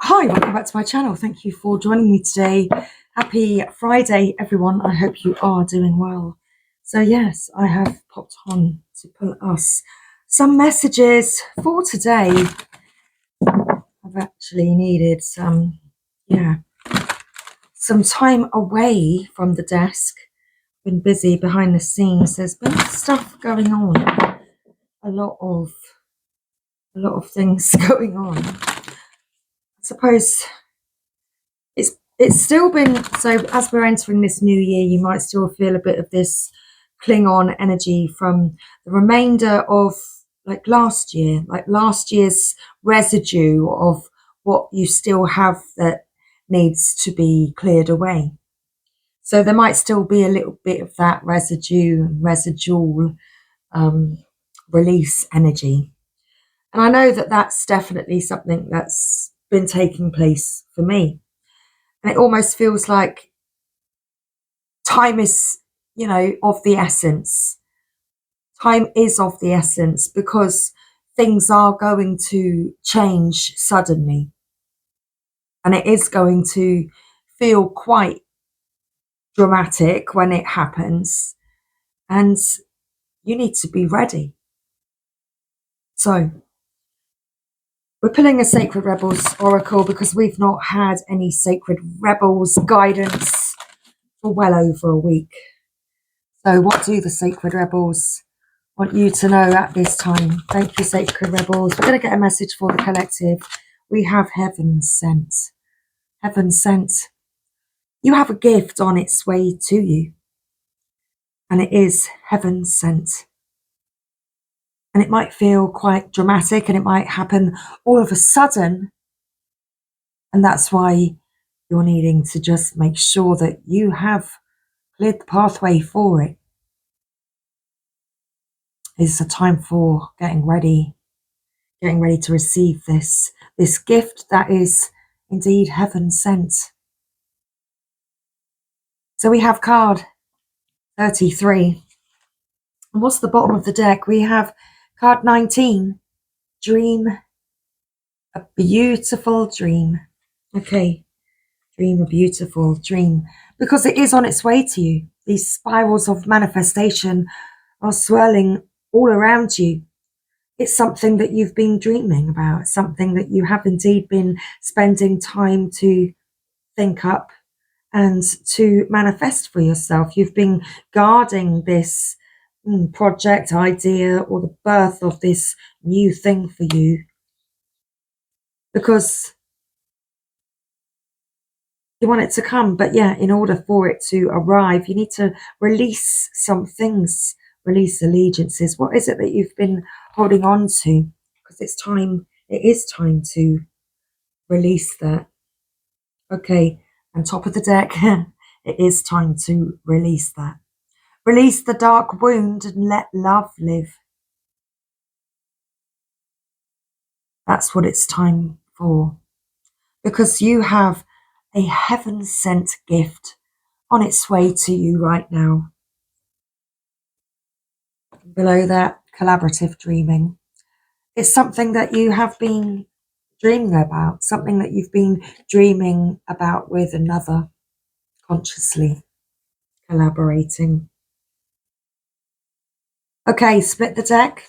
Hi, welcome back to my channel. Thank you for joining me today. Happy Friday, everyone. I hope you are doing well. So yes, I have popped on to pull us some messages for today. I've actually needed some time away from the desk. Been busy behind the scenes. There's been stuff going on. A lot of things going on. I suppose it's still been, so as we're entering this new year, you might still feel a bit of this cling on energy from the remainder of last year's residue of what you still have that needs to be cleared away. So there might still be a little bit of that residual release energy. And I know that that's definitely something that's been taking place for me. And it almost feels like time is, of the essence. Time is of the essence because things are going to change suddenly. And it is going to feel quite dramatic when it happens. And you need to be ready. So we're pulling a Sacred Rebels Oracle because we've not had any Sacred Rebels guidance for well over a week. So what do the Sacred Rebels want you to know at this time? Thank you, Sacred Rebels. We're going to get a message for the collective. We have heaven sent. Heaven sent. You have a gift on its way to you. And it is heaven sent. And it might feel quite dramatic and it might happen all of a sudden. And that's why you're needing to just make sure that you have cleared the pathway for it. It's a time for getting ready to receive this gift that is indeed heaven sent. So we have card 33. And what's the bottom of the deck? We have card 19, dream a beautiful dream. Okay, dream a beautiful dream, because it is on its way to you. These spirals of manifestation are swirling all around you. It's something that you've been dreaming about, something that you have indeed been spending time to think up and to manifest for yourself. You've been guarding this project, idea, or the birth of this new thing for you because you want it to come. But yeah, in order for it to arrive, you need to release some things, release allegiances. What is it that you've been holding on to? Because it is time to release that. Okay, and top of the deck, it is time to release that. Release the dark wound and let love live. That's what it's time for. Because you have a heaven-sent gift on its way to you right now. Below that, collaborative dreaming. It's something that you have been dreaming about, something that you've been dreaming about with another, consciously collaborating. Okay, split the deck.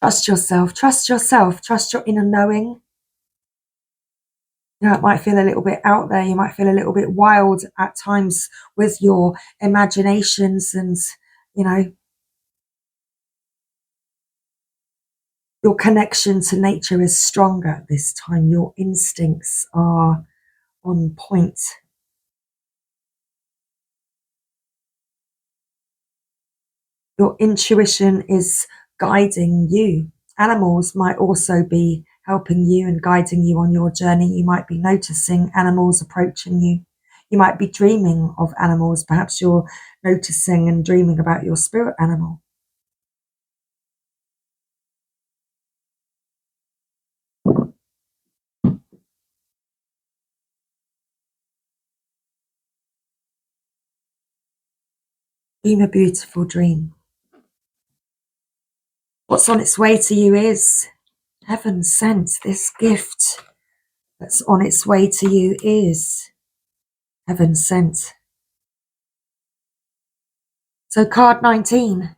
Trust yourself, trust your inner knowing. You know, it might feel a little bit out there. You might feel a little bit wild at times with your imaginations and, your connection to nature is stronger at this time. Your instincts are on point. Your intuition is guiding you. Animals might also be helping you and guiding you on your journey. You might be noticing animals approaching you. You might be dreaming of animals. Perhaps you're noticing and dreaming about your spirit animal. Dream a beautiful dream. What's on its way to you is heaven sent, this gift that's on its way to you is heaven sent. So card 19.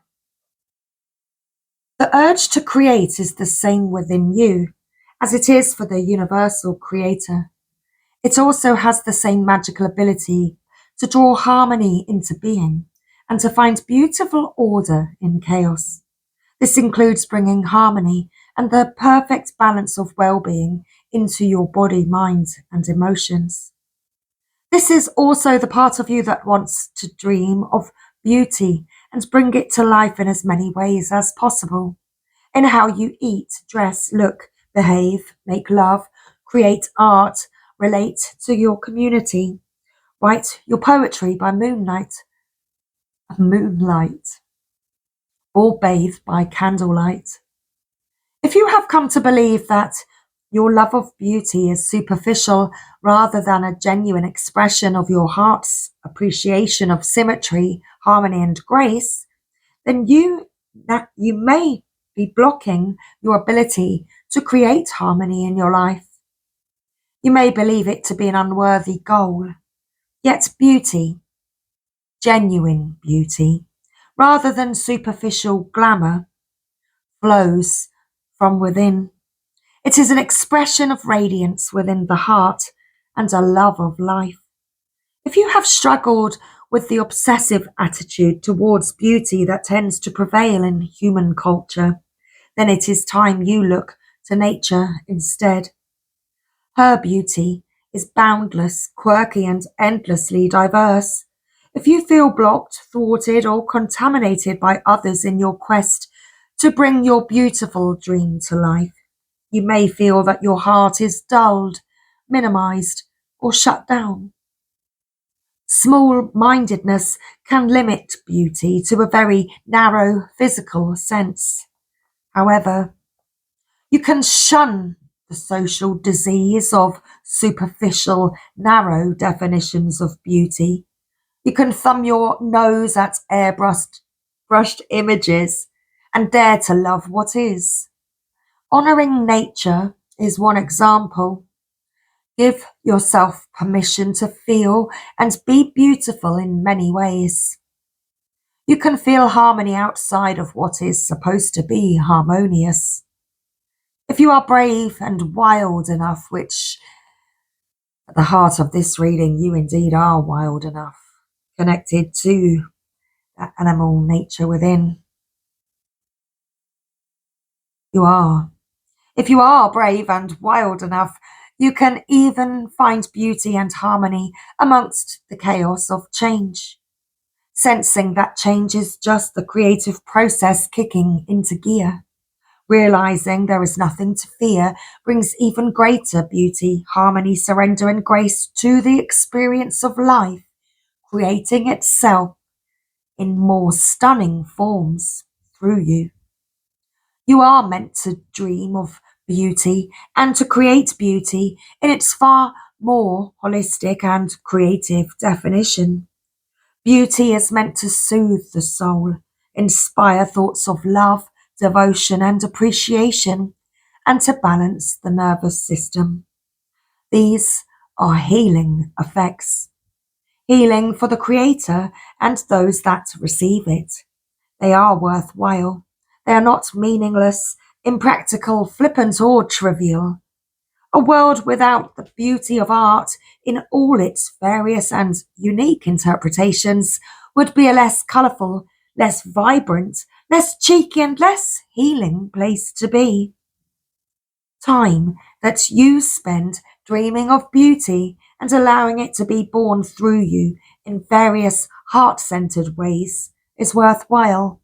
The urge to create is the same within you as it is for the universal creator. It also has the same magical ability to draw harmony into being and to find beautiful order in chaos. This includes bringing harmony and the perfect balance of well-being into your body, mind, and emotions. This is also the part of you that wants to dream of beauty and bring it to life in as many ways as possible. In how you eat, dress, look, behave, make love, create art, relate to your community, write your poetry by moonlight, or bathe by candlelight. If you have come to believe that your love of beauty is superficial rather than a genuine expression of your heart's appreciation of symmetry, harmony, and grace, then you may be blocking your ability to create harmony in your life. You may believe it to be an unworthy goal, yet beauty, genuine beauty, rather than superficial glamour, flows from within. It is an expression of radiance within the heart and a love of life. If you have struggled with the obsessive attitude towards beauty that tends to prevail in human culture, then it is time you look to nature instead. Her beauty is boundless, quirky, and endlessly diverse. If you feel blocked, thwarted, or contaminated by others in your quest to bring your beautiful dream to life, you may feel that your heart is dulled, minimized, or shut down. Small-mindedness can limit beauty to a very narrow physical sense. However, you can shun the social disease of superficial, narrow definitions of beauty. You can thumb your nose at brushed images and dare to love what is. Honoring nature is one example. Give yourself permission to feel and be beautiful in many ways. You can feel harmony outside of what is supposed to be harmonious. If you are brave and wild enough, which at the heart of this reading, you indeed are wild enough, connected to that animal nature within. You are. If you are brave and wild enough, you can even find beauty and harmony amongst the chaos of change. Sensing that change is just the creative process kicking into gear. Realizing there is nothing to fear brings even greater beauty, harmony, surrender, and grace to the experience of life, creating itself in more stunning forms through you. You are meant to dream of beauty and to create beauty in its far more holistic and creative definition. Beauty is meant to soothe the soul, inspire thoughts of love, devotion, and appreciation, and to balance the nervous system. These are healing effects. Healing for the creator and those that receive it. They are worthwhile. They are not meaningless, impractical, flippant, or trivial. A world without the beauty of art in all its various and unique interpretations would be a less colourful, less vibrant, less cheeky, and less healing place to be. Time that you spend dreaming of beauty and allowing it to be born through you in various heart-centered ways is worthwhile.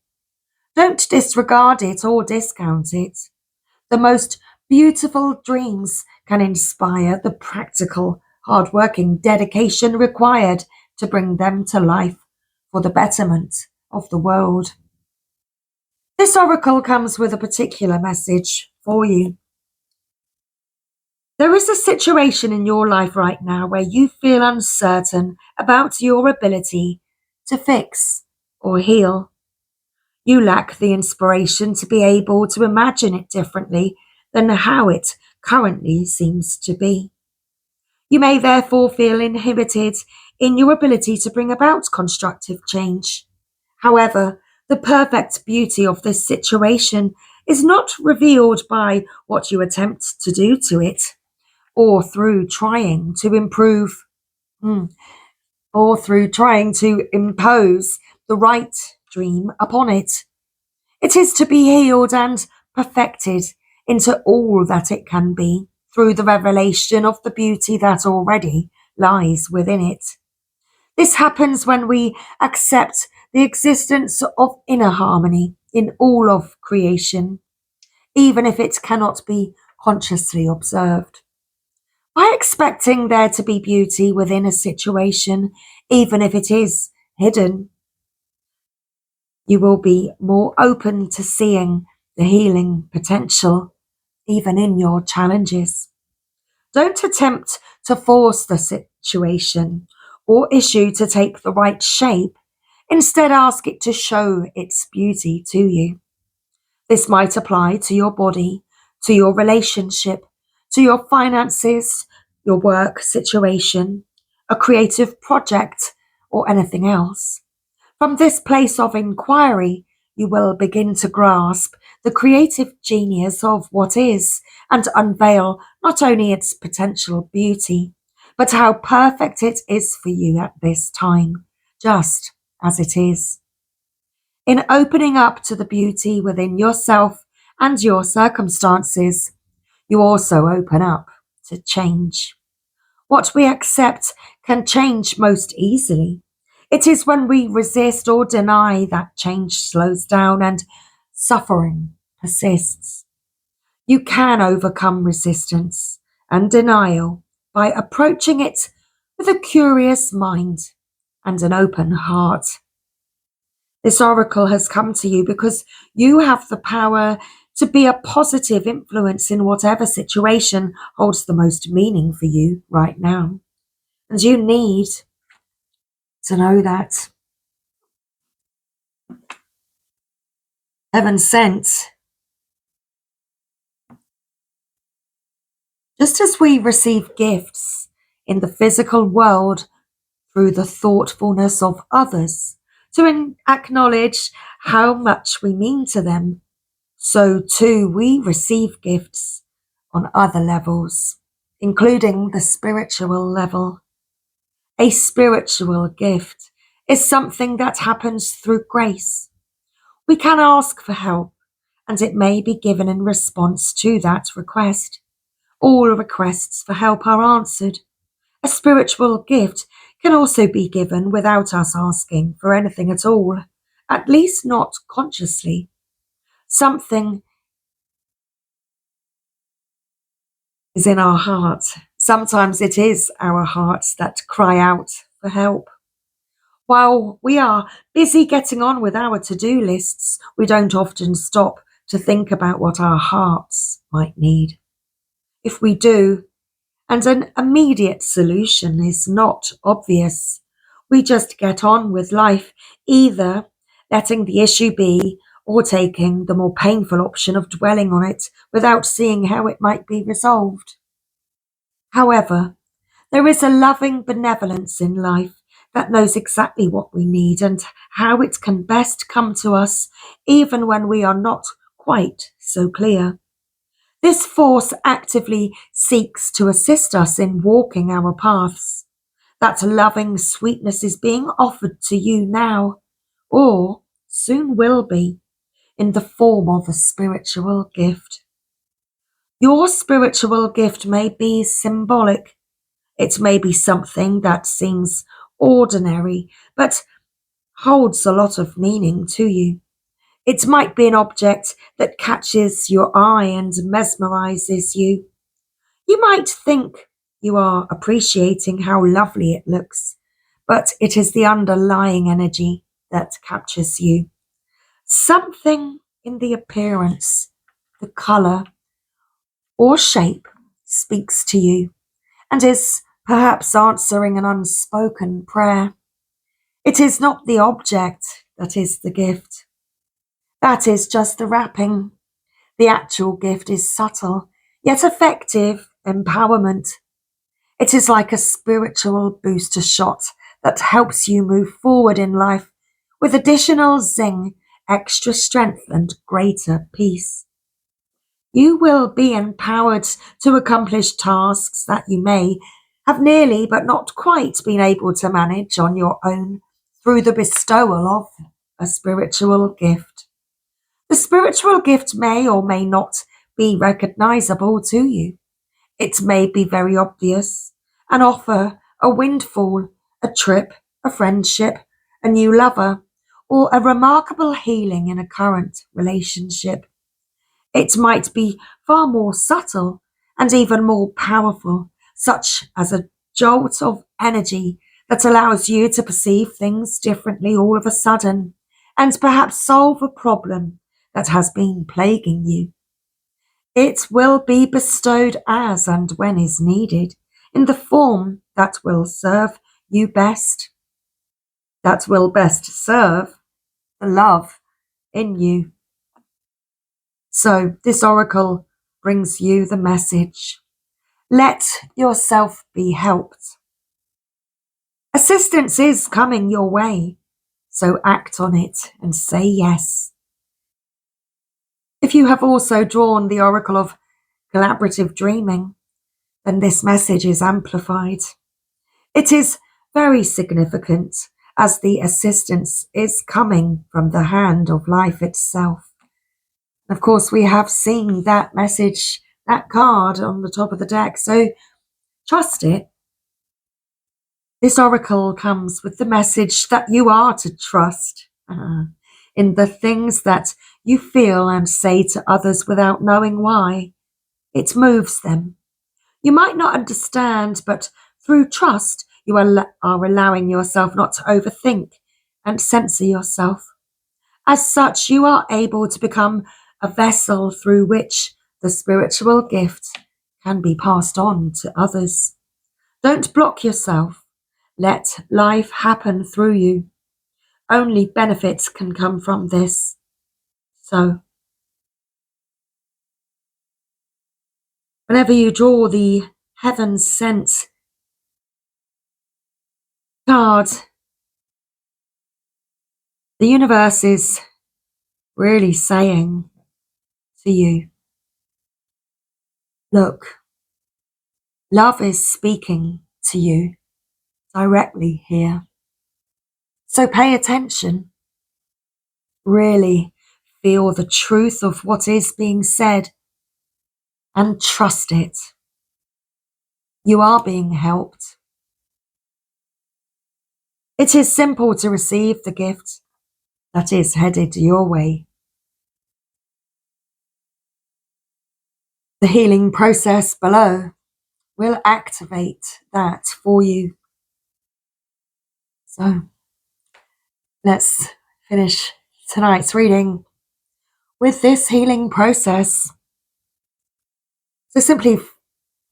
Don't disregard it or discount it. The most beautiful dreams can inspire the practical, hard-working dedication required to bring them to life for the betterment of the world. This oracle comes with a particular message for you. There is a situation in your life right now where you feel uncertain about your ability to fix or heal. You lack the inspiration to be able to imagine it differently than how it currently seems to be. You may therefore feel inhibited in your ability to bring about constructive change. However, the perfect beauty of this situation is not revealed by what you attempt to do to it, or through trying to improve, or through trying to impose the right dream upon it. It is to be healed and perfected into all that it can be through the revelation of the beauty that already lies within it. This happens when we accept the existence of inner harmony in all of creation, even if it cannot be consciously observed. By expecting there to be beauty within a situation, even if it is hidden, you will be more open to seeing the healing potential, even in your challenges. Don't attempt to force the situation or issue to take the right shape. Instead, ask it to show its beauty to you. This might apply to your body, to your relationship, to your finances, your work situation, a creative project, or anything else. From this place of inquiry, you will begin to grasp the creative genius of what is and unveil not only its potential beauty, but how perfect it is for you at this time, just as it is. In opening up to the beauty within yourself and your circumstances, you also open up to change. What we accept can change most easily. It is when we resist or deny that change slows down and suffering persists. You can overcome resistance and denial by approaching it with a curious mind and an open heart. This oracle has come to you because you have the power to be a positive influence in whatever situation holds the most meaning for you right now. And you need to know that. Heaven sent. Just as we receive gifts in the physical world through the thoughtfulness of others to acknowledge how much we mean to them, so too we receive gifts on other levels, including the spiritual level. A spiritual gift is something that happens through grace. We can ask for help, and it may be given in response to that request. All requests for help are answered. A spiritual gift can also be given without us asking for anything at all, at least not consciously. Something is in our heart. Sometimes it is our hearts that cry out for help. While we are busy getting on with our to-do lists, we don't often stop to think about what our hearts might need. If we do, and an immediate solution is not obvious, we just get on with life, either letting the issue be or taking the more painful option of dwelling on it without seeing how it might be resolved. However, there is a loving benevolence in life that knows exactly what we need and how it can best come to us, even when we are not quite so clear. This force actively seeks to assist us in walking our paths. That loving sweetness is being offered to you now, or soon will be, in the form of a spiritual gift. Your spiritual gift may be symbolic. It may be something that seems ordinary, but holds a lot of meaning to you. It might be an object that catches your eye and mesmerizes you. You might think you are appreciating how lovely it looks, but it is the underlying energy that captures you. Something in the appearance, the color, or shape speaks to you and is perhaps answering an unspoken prayer. It is not the object that is the gift. That is just the wrapping. The actual gift is subtle, yet effective empowerment. It is like a spiritual booster shot that helps you move forward in life with additional zing, extra strength, and greater peace. You will be empowered to accomplish tasks that you may have nearly but not quite been able to manage on your own through the bestowal of a spiritual gift. The spiritual gift may or may not be recognizable to you. It may be very obvious, an offer, a windfall, a trip, a friendship, a new lover, or a remarkable healing in a current relationship. It might be far more subtle and even more powerful, such as a jolt of energy that allows you to perceive things differently all of a sudden and perhaps solve a problem that has been plaguing you. It will be bestowed as and when is needed, in the form that will serve you best, that will best serve the love in you. So this oracle brings you the message. Let yourself be helped. Assistance is coming your way, so act on it and say yes. If you have also drawn the oracle of collaborative dreaming, then this message is amplified. It is very significant as the assistance is coming from the hand of life itself. Of course, we have seen that message, that card on the top of the deck, so trust it. This oracle comes with the message that you are to trust in the things that you feel and say to others without knowing why. It moves them. You might not understand, but through trust, you are allowing yourself not to overthink and censor yourself. As such, you are able to become a vessel through which the spiritual gift can be passed on to others. Don't block yourself. Let life happen through you. Only benefits can come from this. So, whenever you draw the heaven sent card, the universe is really saying to you, look, love is speaking to you directly here. So pay attention. Really feel the truth of what is being said and trust it. You are being helped. It is simple to receive the gift that is headed your way. The healing process below will activate that for you. So let's finish tonight's reading with this healing process. So simply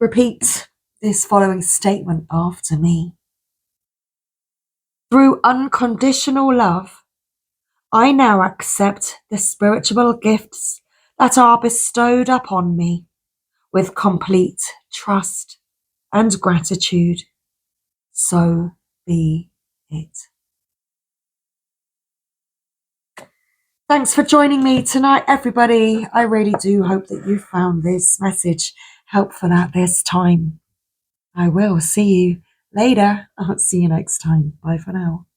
repeat this following statement after me. Through unconditional love, I now accept the spiritual gifts that are bestowed upon me with complete trust and gratitude. So be it. Thanks for joining me tonight, everybody. I really do hope that you found this message helpful at this time. I will see you later. I'll see you next time. Bye for now.